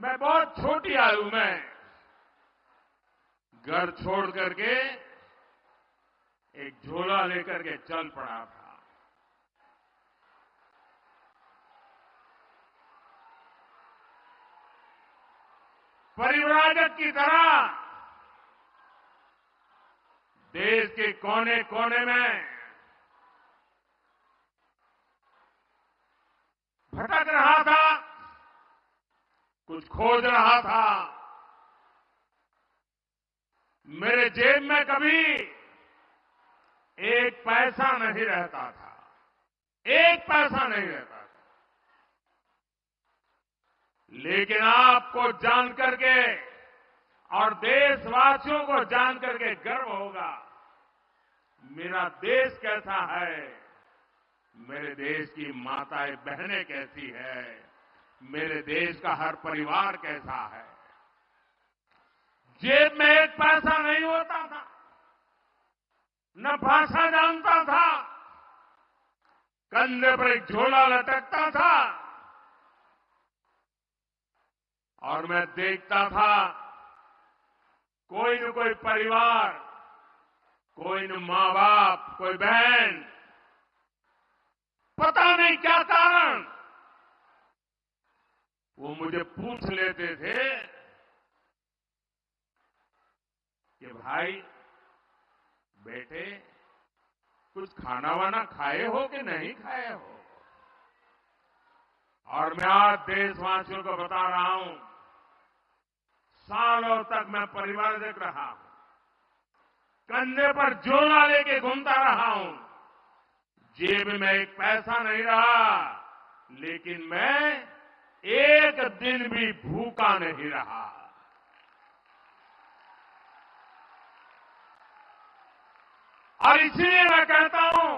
मैं बहुत छोटी आयु में घर छोड़ करके एक झोला लेकर के चल पड़ा था। परिव्राजक की तरह देश के कोने कोने में भटक रहा था, कुछ खोज रहा था। मेरे जेब में कभी एक पैसा नहीं रहता था, एक पैसा नहीं रहता था। लेकिन आपको जान करके और देशवासियों को जान करके गर्व होगा, मेरा देश कैसा है, मेरे देश की माताएं बहनें कैसी है, मेरे देश का हर परिवार कैसा है। जेब में एक पैसा नहीं होता था, न भाषा जानता था, कंधे पर एक झोला लटकता था और मैं देखता था कोई न कोई परिवार, कोई न मां बाप, कोई बहन, पता नहीं क्या कारण वो मुझे पूछ लेते थे कि भाई बेटे कुछ खाना वाना खाए हो कि नहीं खाए हो। और मैं आज देशवासियों को बता रहा हूं, सालों तक मैं परिवारजक रहा हूं, कंधे पर झोला लेके घूमता रहा हूं, जेब में एक पैसा नहीं रहा, लेकिन मैं एक दिन भी भूखा नहीं रहा। और इसलिए मैं कहता हूं,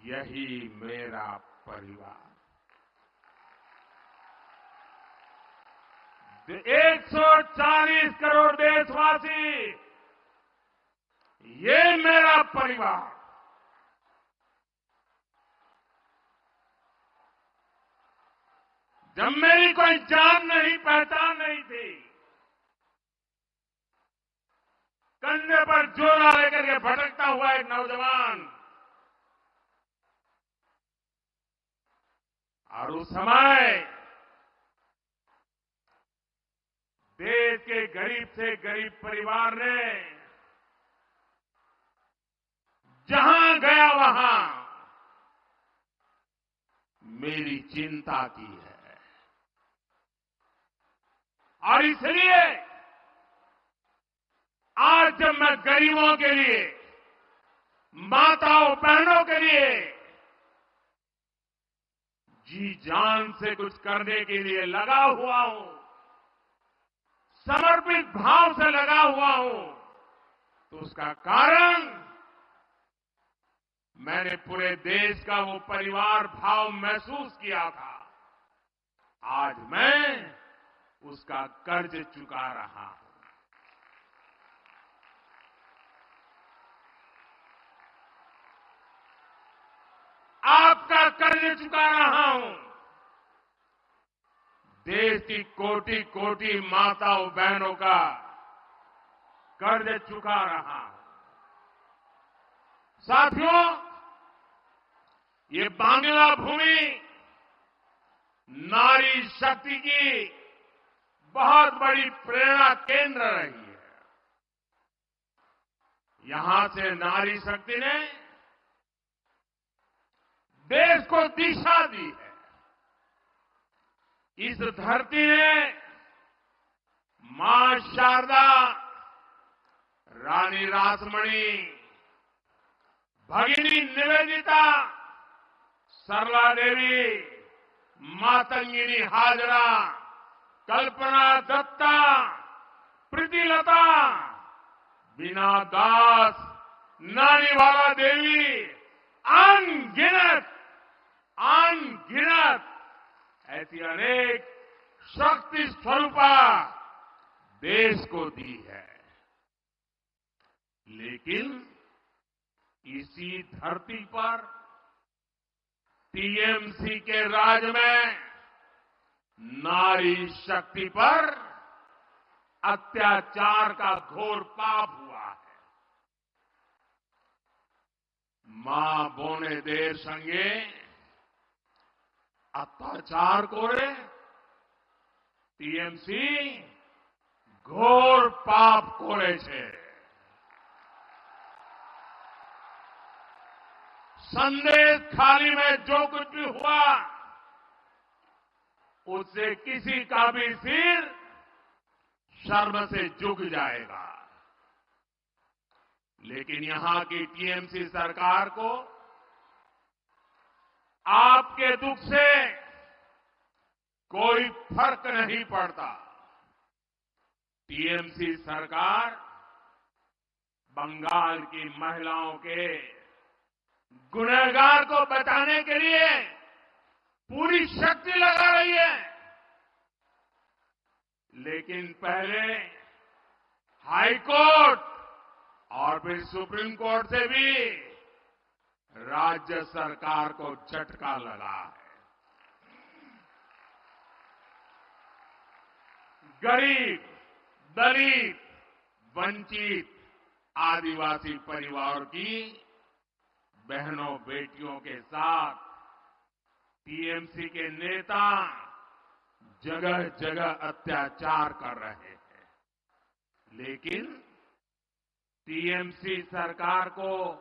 यही मेरा परिवार। 140 करोड़ देशवासी, ये मेरा परिवार। जब मेरी कोई जान नहीं, पहचान नहीं थी, कंधे पर झोला लेकर के भटकता हुआ एक नौजवान, और उस समय देश के गरीब से गरीब परिवार ने जहां गया वहां मेरी चिंता की है। और इसलिए आज जब मैं गरीबों के लिए, माताओं बहनों के लिए जी जान से कुछ करने के लिए लगा हुआ हूं, समर्पित भाव से लगा हुआ हूं, तो उसका कारण मैंने पूरे देश का वो परिवार भाव महसूस किया था। आज मैं उसका कर्ज चुका रहा हूं। आपका कर्ज चुका रहा हूं। देश की कोटि कोटि माताओं बहनों का कर्ज चुका रहा हूं। साथियों, ये बांग्ला भूमि नारी शक्ति की बहुत बड़ी प्रेरणा केंद्र रही है। यहां से नारी शक्ति ने देश को दिशा दी है। इस धरती ने मां शारदा, रानी रासमणी, भगिनी निवेदिता, सरला देवी, मातंगिनी हाजरा, कल्पना दत्ता, प्रीतिलता, बीना दास, नानीवाला देवी, अनगिनत ऐसी अनेक शक्ति स्वरूपा देश को दी है। लेकिन इसी धरती पर टीएमसी के राज में नारी शक्ति पर अत्याचार का घोर पाप हुआ है। मां बोने देर संगे अत्याचार करे टीएमसी घोर पाप करे छे। संदेश खाली में जो कुछ भी हुआ उससे किसी का भी सिर शर्म से झुक जाएगा। लेकिन यहां की टीएमसी सरकार को आपके दुख से कोई फर्क नहीं पड़ता। टीएमसी सरकार बंगाल की महिलाओं के गुनहगार को बचाने के लिए पूरी शक्ति लगा रही है। लेकिन पहले हाई कोर्ट और फिर सुप्रीम कोर्ट से भी राज्य सरकार को झटका लगा है। गरीब, दलित, वंचित, आदिवासी परिवार की बहनों बेटियों के साथ टीएमसी के नेता जगह जगह अत्याचार कर रहे हैं। लेकिन टीएमसी सरकार को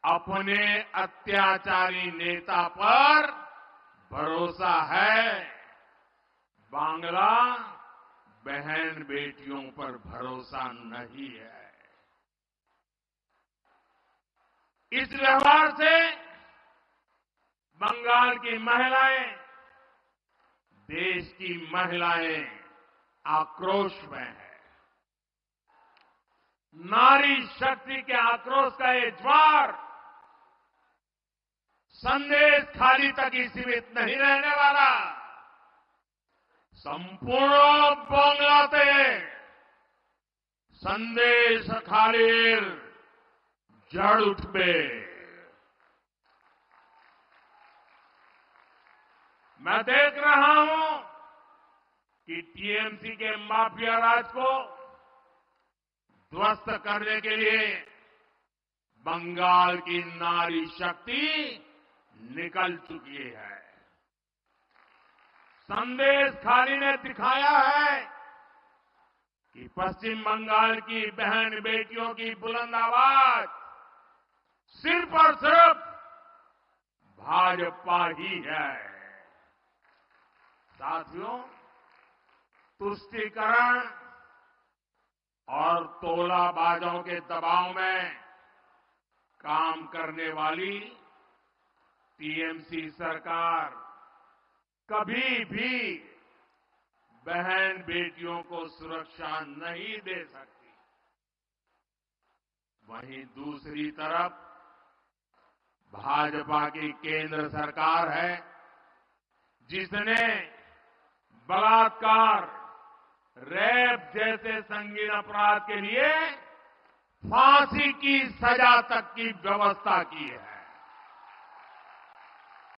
अपने अत्याचारी नेता पर भरोसा है, बांग्ला बहन बेटियों पर भरोसा नहीं है। इस व्यवहार से बंगाल की महिलाएं, देश की महिलाएं आक्रोश में है। नारी शक्ति के आक्रोश का ये ज्वार संदेश खाली तक ही सीमित नहीं रहने वाला। संपूर्ण बांग्लाते संदेश खालीर जड़ उठबे। मैं देख रहा हूं कि टीएमसी के माफिया राज को ध्वस्त करने के लिए बंगाल की नारी शक्ति निकल चुकी है। संदेश खाली ने दिखाया है कि पश्चिम बंगाल की बहन बेटियों की बुलंद आवाज सिर्फ और सिर्फ भाजपा ही है। साथियों, तुष्टीकरण और तोलाबाजों के दबाव में काम करने वाली टीएमसी सरकार कभी भी बहन बेटियों को सुरक्षा नहीं दे सकती। वहीं दूसरी तरफ भाजपा की केंद्र सरकार है जिसने बलात्कार, रेप जैसे संगीन अपराध के लिए फांसी की सजा तक की व्यवस्था की है।